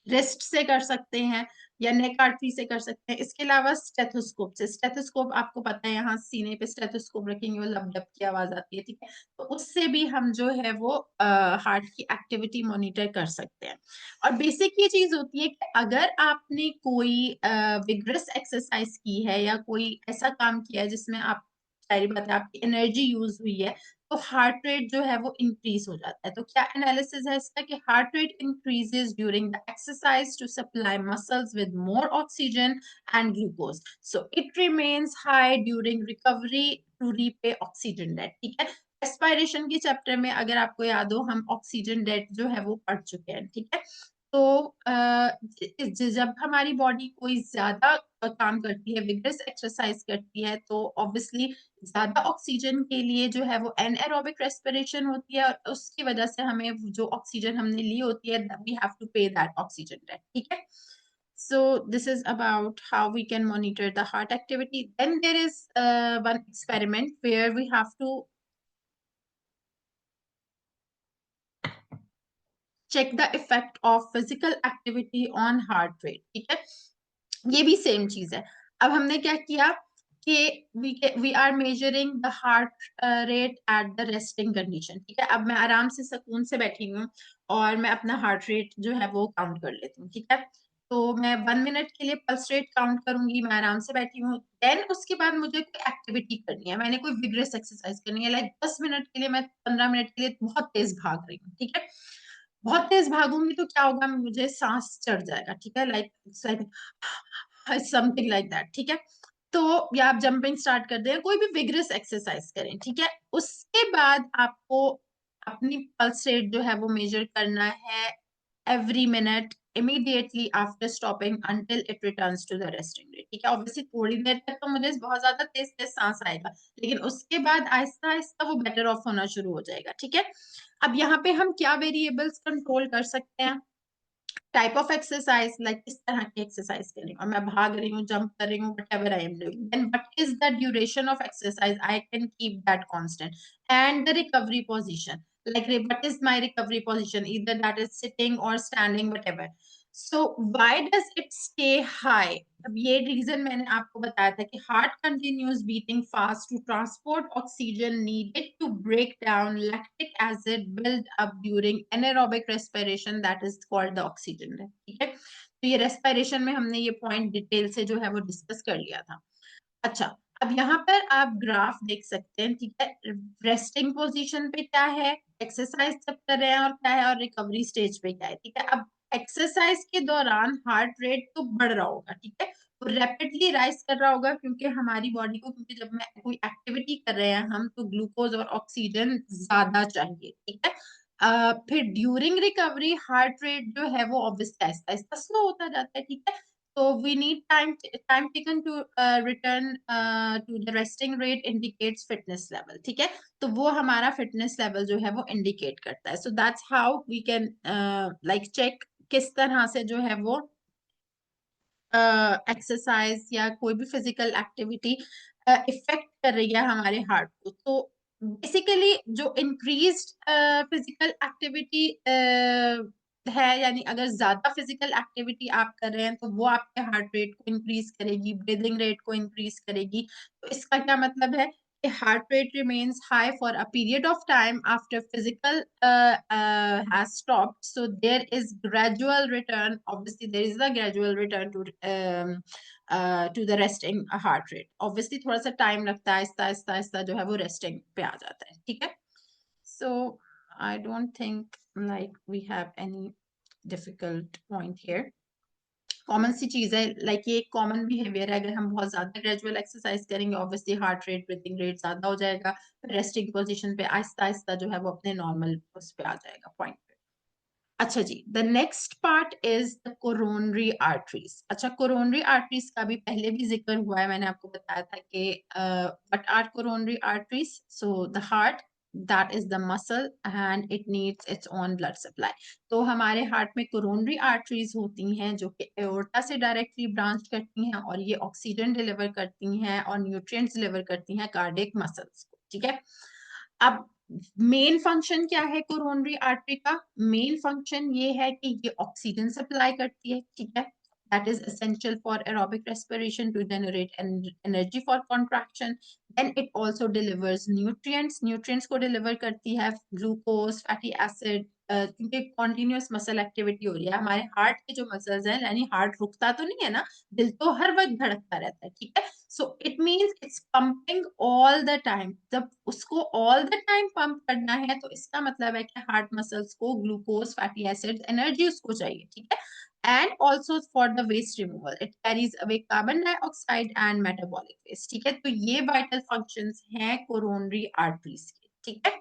wrist से कर सकते हैं या नेक आर्टरी से कर सकते हैं। इसके अलावा स्टेथोस्कोप से, स्टेथोस्कोप आपको पता है यहाँ सीने पे स्टेथोस्कोप रखेंगे वो लब डब की आवाज आती है। ठीक है, तो उससे भी हम जो है वो हार्ट की एक्टिविटी मॉनिटर कर सकते हैं। और बेसिक ये चीज होती है कि अगर आपने कोई विग्रस एक्सरसाइज की है या कोई ऐसा काम किया है जिसमें आप, सारी बात है, आपकी एनर्जी यूज हुई है, तो हार्ट रेट जो है वो इंक्रीज हो जाता है। तो क्या एनालिसिस है इसका कि heart rate increases during the exercise to supply muscles with more oxygen and glucose, so it remains high during recovery to repay oxygen debt. ठीक है, रेस्पिरेशन के चैप्टर में अगर आपको याद हो हम ऑक्सीजन डेट जो है वो पढ़ चुके हैं। ठीक है, तो जब हमारी बॉडी कोई ज्यादा काम करती है, विग्रस एक्सरसाइज करती है, तो ऑब्वियसली ज्यादा ऑक्सीजन के लिए जो है वो एनएरोबिक रेस्पिरेशन होती है, और उसकी वजह से हमें जो ऑक्सीजन हमने ली होती है, वी हैव टू पे दैट ऑक्सीजन डेट, ठीक है। So this is about how we can monitor the heart activity. Then there is one experiment where we have to check the effect of physical activity on heart rate, ठीक है। ये भी सेम चीज है। अब हमने क्या किया कि we are measuring the heart rate at the resting condition, ठीक है। अब मैं आराम से सुकून से बैठी हूँ और मैं अपना हार्ट रेट जो है वो काउंट कर लेती हूँ, ठीक है। तो मैं 1 मिनट के लिए पल्स रेट काउंट करूंगी, मैं आराम से बैठी हूँ। देन उसके बाद मुझे कोई एक्टिविटी करनी है, मैंने कोई विग्रेस एक्सरसाइज करनी है, लाइक 10 मिनट के लिए, मैं 15 मिनट के लिए बहुत तेज भाग रही हूँ, ठीक है। बहुत तेज भागूंगी तो क्या होगा, मुझे सांस चढ़ जाएगा, ठीक है, लाइक समथिंग लाइक दैट, ठीक है। तो या आप जंपिंग स्टार्ट कर दें, कोई भी विग्रेस एक्सरसाइज करें, ठीक है। उसके बाद आपको अपनी पल्स रेट जो है वो मेजर करना है every minute, immediately after stopping until it returns to the resting rate, ठीक है। ऑब्वियसली थोड़ी देर तक तो मुझे बहुत ज्यादा तेज तेज सांस आएगा, लेकिन उसके बाद आहिस्ता आहिस्ता वो बेटर ऑफ होना शुरू हो जाएगा, ठीक है। अब यहाँ पे हम क्या वेरिएबल्स कंट्रोल कर सकते हैं, टाइप ऑफ एक्सरसाइज, लाइक किस तरह की एक्सरसाइज कर रही हूँ, और मैं भाग रही हूँ, जंप कर रही हूँ, whatever I am doing, then what is the duration of exercise, I can keep that constant, and the recovery position, like what is my recovery position, either that is sitting or standing, whatever. So why does it stay high? अब ये रीजन मैंने आपको बताया था कि heart continues beating fast to transport oxygen needed to break down lactic acid build up during anaerobic respiration, that is called the oxygen, ठीक है। तो ये रेस्पिरेशन में हमने ये पॉइंट डिटेल से जो है वो डिस्कस कर लिया था। अच्छा, अब यहाँ पर आप ग्राफ देख सकते हैं, ठीक है। रेस्टिंग पोजीशन पे क्या है, एक्सरसाइज जब कर रहे हैं और क्या है, और रिकवरी स्टेज पे क्या है, ठीक है। अब एक्सरसाइज के दौरान हार्ट रेट तो बढ़ रहा होगा, ठीक है, वो रैपिडली राइज कर रहा होगा, क्योंकि हमारी बॉडी को, क्योंकि जब मैं कोई एक्टिविटी कर रहे हैं हम, तो ग्लूकोज और ऑक्सीजन ज्यादा चाहिए, ठीक है। फिर ड्यूरिंग रिकवरी हार्ट रेट जो है वो ऑब्वियसली आहिस्ता आहिस्ता स्लो होता जाता है, ठीक है। So we need time taken to return to the resting rate indicates fitness level, ठीक है। तो वो हमारा फिटनेस लेवल जो है वो इंडिकेट करता है। So that's how we can like check किस तरह से जो है वो एक्सरसाइज या कोई भी फिजिकल एक्टिविटी इफेक्ट कर रही है हमारे हार्ट को। तो बेसिकली जो इंक्रीज्ड फिजिकल एक्टिविटी है, यानी अगर ज्यादा फिजिकल एक्टिविटी आप कर रहे हैं तो वो आपके हार्ट रेट को इंक्रीज करेगी, ब्रीदिंग रेट को इंक्रीज करेगी। तो इसका क्या मतलब है कि heart rate remains high for a period of time after physical has stopped. So there is gradual return. Obviously, there is a gradual return to the resting heart rate. Obviously, थोड़ा सा टाइम लगता है, आहिस्ता आहिस्ता आहिस्ता जो है वो रेस्टिंग पे आ जाता है, ठीक है। So I don't think like we have any difficult point here. Common सी चीज है, लाइक ये एक कॉमन बिहेवियर है। अगर हम बहुत ज्यादा ग्रेजुअल एक्सरसाइज करेंगे, obviously heart rate, breathing rate ज्यादा हो जाएगा, रेस्टिंग पोजीशन पे आहिस्ता आहिस्ता जो है वो अपने नॉर्मल उस पे आ जाएगा, पॉइंट पे। अच्छा जी, the next part is the coronary arteries. अच्छा, कोरोनरी आर्टरीज का भी पहले भी जिक्र हुआ है, मैंने आपको बताया था कि what are coronary arteries. So the heart, that is the muscle and it needs its own blood supply. तो हमारे हार्ट में कोरोनरी आर्टरीज होती हैं जो कि एओर्टा से डायरेक्टली ब्रांच करती हैं, और ये ऑक्सीजन डिलीवर करती हैं और न्यूट्रिएंट्स डिलीवर करती हैं कार्डियक मसल्स को, ठीक है। अब मेन फंक्शन क्या है कोरोनरी आर्टरी का? मेन फंक्शन ये है कि ये ऑक्सीजन सप्लाई करती है, ठीक है। That is essential for aerobic respiration to generate energy for contraction. Then it also delivers nutrients, nutrients को डिलीवर करती है ग्लूकोज, फैटी एसिड, क्योंकि कॉन्टिन्यूस मसल एक्टिविटी हो रही है। हमारे हार्ट के जो मसल्स हैं, यानी हार्ट रुकता तो नहीं है ना, दिल तो हर वक्त धड़कता रहता है, ठीक है। So it means it's pumping all the time. जब उसको ऑल द टाइम पंप करना है, तो इसका मतलब है कि हार्ट मसल्स को ग्लूकोज, फैटी एसिड्स, एनर्जी उसको चाहिए, ठीक है। And also for the waste removal, it carries away carbon dioxide and metabolic waste, ठीक है। तो ये वाइटल फंक्शंस हैं कोरोनरी आर्टरीज के, ठीक है।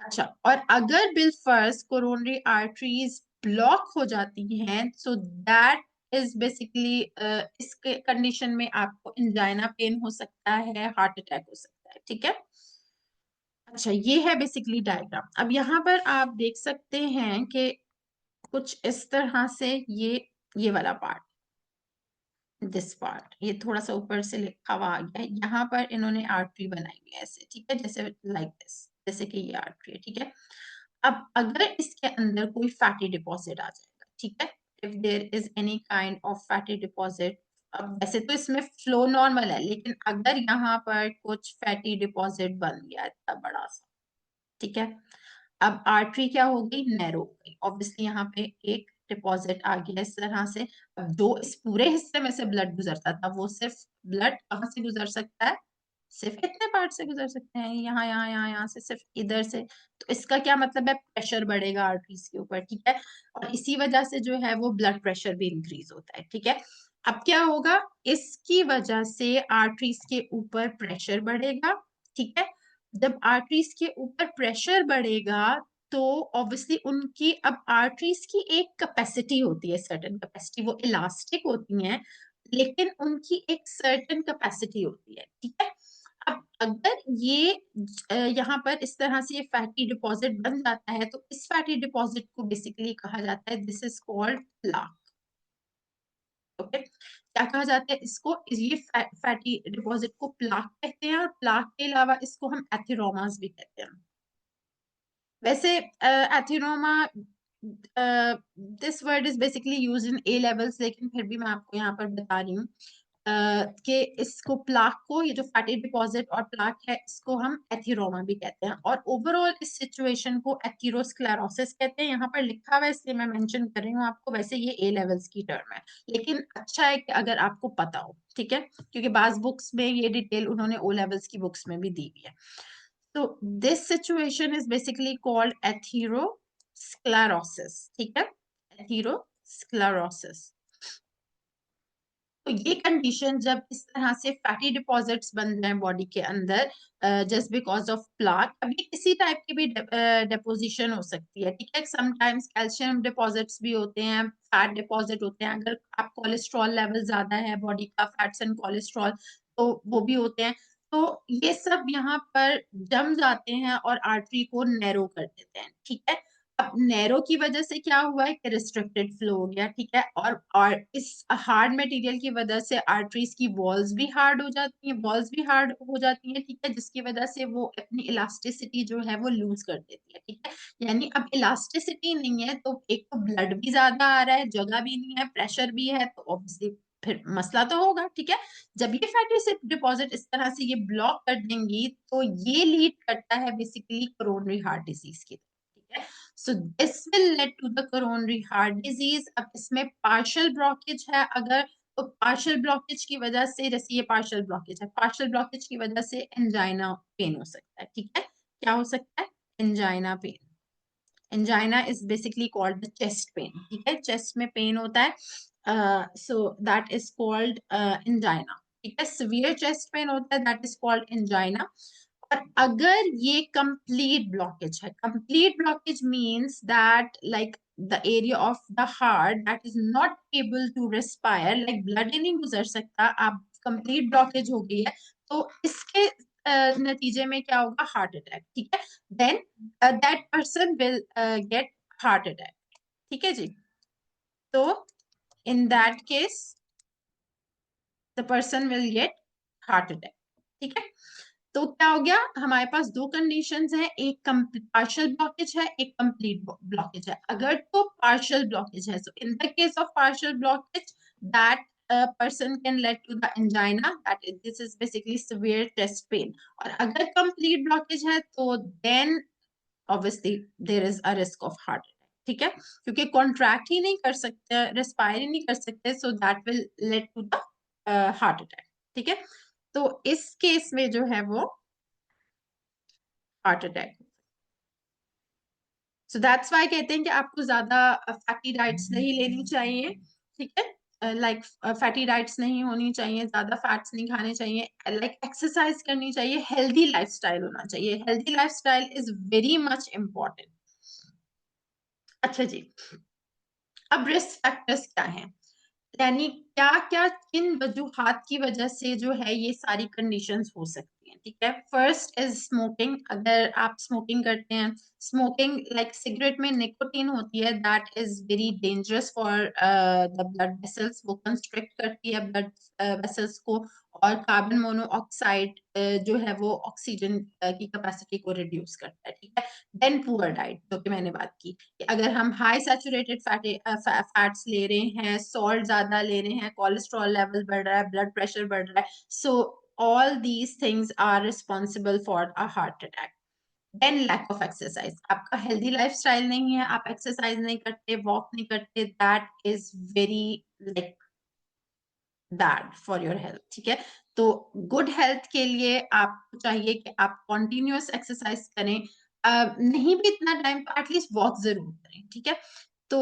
अच्छा, और अगर बिलफर्ज कोरोनरी आर्टरीज ब्लॉक हो जाती हैं, सो दैट इज बेसिकली इसके कंडीशन में आपको एंजाइना पेन हो सकता है, हार्ट अटैक हो सकता है। ठीक है, अच्छा ये है बेसिकली डायग्राम। अब यहाँ पर आप देख सकते हैं कि कुछ इस तरह से ये वाला पार्ट, दिस पार्ट, ये थोड़ा सा ऊपर से लिखा हुआ आ गया है। यहाँ पर इन्होंने आर्टरी बनाई हुई है ऐसे, ठीक है, जैसे लाइक दिस, जैसे कि ये आर्टरी है। ठीक है, अब अगर इसके अंदर कोई फैटी डिपॉजिट आ जाएगा, ठीक है, if there is any kind of fatty deposit, अब वैसे तो इसमें फ्लो नॉर्मल है, लेकिन अगर यहाँ पर कुछ फैटी डिपॉजिट बन गया इतना बड़ा सा, ठीक है, अब आर्टरी क्या हो गई, नैरो हो गई। ऑब्वियसली यहाँ पे एक डिपॉजिट आ गया इस तरह से। अब जो इस पूरे हिस्से में से ब्लड गुजरता था, वो सिर्फ ब्लड कहाँ से गुजर सकता है, सिर्फ इतने पार्ट से गुजर सकते हैं, यहाँ यहाँ यहाँ यहाँ से, सिर्फ इधर से। तो इसका क्या मतलब है, प्रेशर बढ़ेगा आर्टरीज के ऊपर। ठीक है, और इसी वजह से जो है वो ब्लड प्रेशर भी इंक्रीज होता है। ठीक है, अब क्या होगा, इसकी वजह से आर्टरीज के ऊपर प्रेशर बढ़ेगा। ठीक है, जब आर्टरीज के ऊपर प्रेशर बढ़ेगा तो ऑब्वियसली उनकी, अब आर्टरीज की एक कैपेसिटी होती है, सर्टेन कैपेसिटी, वो इलास्टिक होती हैं, लेकिन उनकी एक सर्टेन कैपेसिटी होती है। ठीक है, अब अगर ये यहाँ पर इस तरह से ये फैटी डिपॉजिट बन जाता है, तो इस फैटी डिपॉजिट को बेसिकली कहा जाता है, this is called plaque. Okay, क्या कहा जाता है इसको, ये फैटी डिपॉजिट को प्लाक कहते हैं, और प्लाक के अलावा इसको हम एथिरोमास भी कहते हैं। वैसे atheroma, this word is basically use in A levels, लेकिन फिर भी मैं आपको यहाँ पर बता रही हूँ कि इसको, प्लाक को, ये जो फैटी डिपॉजिट और प्लाक है, इसको हम एथिरोमा भी कहते हैं, और ओवरऑल इस सिचुएशन को एथीरोस्क्लेरोसिस कहते हैं। यहाँ पर लिखा हुआ है इसलिए मैं मेंशन कर रही हूँ आपको, वैसे ये ए लेवल्स की टर्म है, लेकिन अच्छा है कि अगर आपको पता हो। ठीक है, क्योंकि बाज बुक्स में ये डिटेल उन्होंने ओ लेवल्स की बुक्स में भी दी हुई है। So this situation is basically called atherosclerosis. ठीक है, atherosclerosis। तो ये कंडीशन जब इस तरह से फैटी डिपॉजिट्स बन जाए बॉडी के अंदर, जस्ट बिकॉज ऑफ प्लाक, अभी किसी टाइप की भी डिपोजिशन हो सकती है। ठीक है, समटाइम्स कैल्शियम डिपॉजिट्स भी होते हैं, फैट डिपॉजिट होते हैं, अगर आप कोलेस्ट्रॉल लेवल ज्यादा है बॉडी का, फैट्स एंड कोलेस्ट्रॉल, तो वो भी होते हैं। तो ये सब यहाँ पर जम जाते हैं और आर्टरी को नैरो कर देते हैं। ठीक है, अब नैरो की वजह से क्या हुआ है कि रिस्ट्रिक्टेड फ्लो हो गया। ठीक है, और इस हार्ड मटेरियल की वजह से आर्टरीज की वॉल्स भी हार्ड हो जाती हैं, वॉल्स भी हार्ड हो जाती हैं। ठीक है, जिसकी वजह से वो अपनी इलास्टिसिटी जो है वो लूज कर देती है। ठीक है, यानी अब इलास्टिसिटी नहीं है, तो एक तो ब्लड भी ज्यादा आ रहा है, जगह भी नहीं है, प्रेशर भी है, तो ऑब्वियसली फिर मसला तो होगा। ठीक है, जब ये फैटी डिपॉजिट इस तरह से ये ब्लॉक कर देंगी, तो ये लीड करता है बेसिकली कोरोनरी हार्ट डिजीज की। ठीक है, so this will lead to the coronary heart disease. अब इसमें पार्शियल ब्लॉकेज है अगर, तो पार्शियल ब्लॉकेज की वजह से, जैसे ये पार्शियल ब्लॉकेज है, पार्शियल ब्लॉकेज की वजह से एंजाइना पेन हो सकता है। ठीक है, क्या हो सकता है, angina pain. Angina is basically called the chest pain. ठीक है, चेस्ट में पेन होता है, so that is called angina. ठीक है, सिवियर चेस्ट पेन होता है, दैट इज कॉल्ड एंजाइना। और अगर ये कंप्लीट ब्लॉकेज है, complete blockage means that like the area of the heart that is not able to respire, like blood ही नहीं गुजर सकता, आप कंप्लीट ब्लॉकेज हो गई है, तो इसके नतीजे में क्या होगा, हार्ट अटैक। ठीक है, then that person will get heart attack. ठीक है जी, तो in that case the person will get heart attack. ठीक है, तो क्या हो गया, हमारे पास दो कंडीशंस हैं, एक पार्शियल ब्लॉकेज है, एक कंप्लीट ब्लॉकेज है। अगर तो पार्शियल ब्लॉकेज है, so in the case of partial blockage, that person can lead to the angina, that is, this is basically severe chest pain। और अगर कंप्लीट ब्लॉकेज है, तो then obviously there is a risk of heart attack। ठीक है, क्योंकि कॉन्ट्रैक्ट ही नहीं कर सकते, रेस्पायर ही नहीं कर सकते, so that will lead to the heart attack. ठीक है, तो इस केस में जो है वो heart attack. So that's why कहते हैं कि आपको ज्यादा फैटी डाइट्स नहीं लेनी चाहिए। ठीक है, लाइक फैटी डाइट्स नहीं होनी चाहिए, ज्यादा फैट्स नहीं खाने चाहिए, लाइक एक्सरसाइज करनी चाहिए, हेल्दी लाइफस्टाइल होना चाहिए, healthy lifestyle is very much important. अच्छा जी, अब रिस्क फैक्टर्स क्या हैं, यानी क्या क्या किन वजूहात की वजह से जो है ये सारी कंडीशंस हो सकती हैं, ठीक है। First is smoking. अगर आप स्मोकिंग करते हैं, स्मोकिंग लाइक सिगरेट में निकोटीन होती है, that is very dangerous for the blood vessels, वो कंस्ट्रिक्ट करती है ब्लड वेसल्स को, और कार्बन मोनोऑक्साइड जो है वो ऑक्सीजन की कैपेसिटी को रिड्यूस करता है, ठीक है। देन पुअर डाइट, जो कि मैंने बात की, कि अगर हम हाई सैचुरेटेड फैट्स ले रहे हैं, सॉल्ट ज्यादा ले रहे हैं, कोलेस्ट्रॉल लेवल बढ़ रहा है, ब्लड प्रेशर बढ़ रहा है, so all these things are responsible for a heart attack. Then lack of exercise, आपका हेल्दी लाइफस्टाइल नहीं है, आप एक्सरसाइज नहीं करते, वॉक नहीं करते, that is very like bad for your health, ठीक है। तो गुड हेल्थ के लिए आपको चाहिए कि आप कॉन्टिन्यूअस एक्सरसाइज करें, नहीं भी इतना टाइम, एटलीस्ट वॉक जरूर करें, ठीक है। तो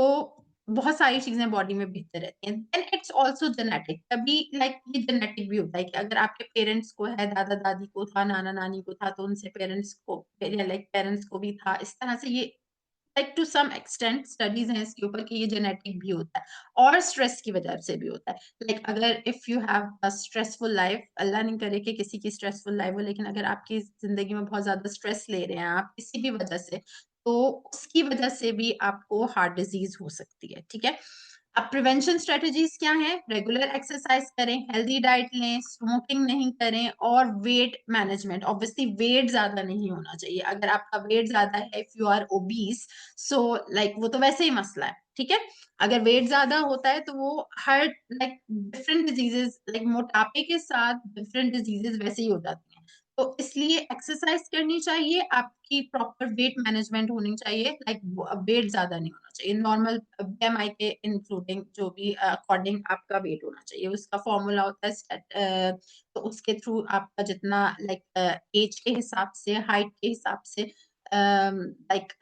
बहुत सारी चीजें बॉडी में बेहतर रहती हैं। देन इट्स ऑल्सो जेनेटिक, कभी लाइक ये जेनेटिक भी होता है कि अगर आपके पेरेंट्स को है, दादा दादी को था, नाना नानी को था, तो उनसे पेरेंट्स को, लाइक पेरेंट्स को भी था, इस तरह से ये like to some extent studies हैं इसके ऊपर कि ये जेनेटिक भी होता है, और स्ट्रेस की वजह से भी होता है। लाइक अगर if you have a stressful life, अल्लाह नहीं करे कि किसी की स्ट्रेसफुल लाइफ हो, लेकिन अगर आपकी जिंदगी में बहुत ज्यादा स्ट्रेस ले रहे हैं आप किसी भी वजह से, तो उसकी वजह से भी आपको हार्ट डिजीज हो सकती है, ठीक है। अब प्रिवेंशन स्ट्रेटजीज क्या हैं, रेगुलर एक्सरसाइज करें, हेल्दी डाइट लें, स्मोकिंग नहीं करें, और वेट मैनेजमेंट। ऑब्वियसली वेट ज्यादा नहीं होना चाहिए, अगर आपका वेट ज्यादा है, if you are obese, so like वो तो वैसे ही मसला है, ठीक है। अगर वेट ज्यादा होता है तो वो हर लाइक डिफरेंट डिजीजेस, लाइक मोटापे के साथ डिफरेंट डिजीजेस वैसे ही हो जाती हैं। तो इसलिए एक्सरसाइज करनी चाहिए, आपकी प्रॉपर वेट मैनेजमेंट होनी चाहिए, लाइक वेट ज्यादा नहीं होना चाहिए, नॉर्मल बीएमआई के इंक्लूडिंग, जो भी अकॉर्डिंग आपका वेट होना चाहिए, उसका फॉर्मूला होता है तो उसके थ्रू आपका जितना लाइक एज के हिसाब से, हाइट के हिसाब से, लाइक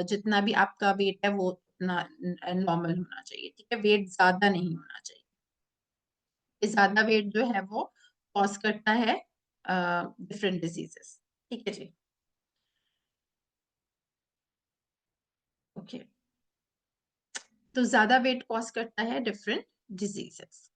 जितना भी आपका वेट है वो उतना नॉर्मल होना चाहिए, ठीक है। वेट ज्यादा नहीं होना चाहिए, ज्यादा वेट जो है वो कॉज करता है डिफरेंट डिजीजेस, ठीक है जी। ओके, तो ज्यादा वेट कॉज करता है डिफरेंट डिजीजेस।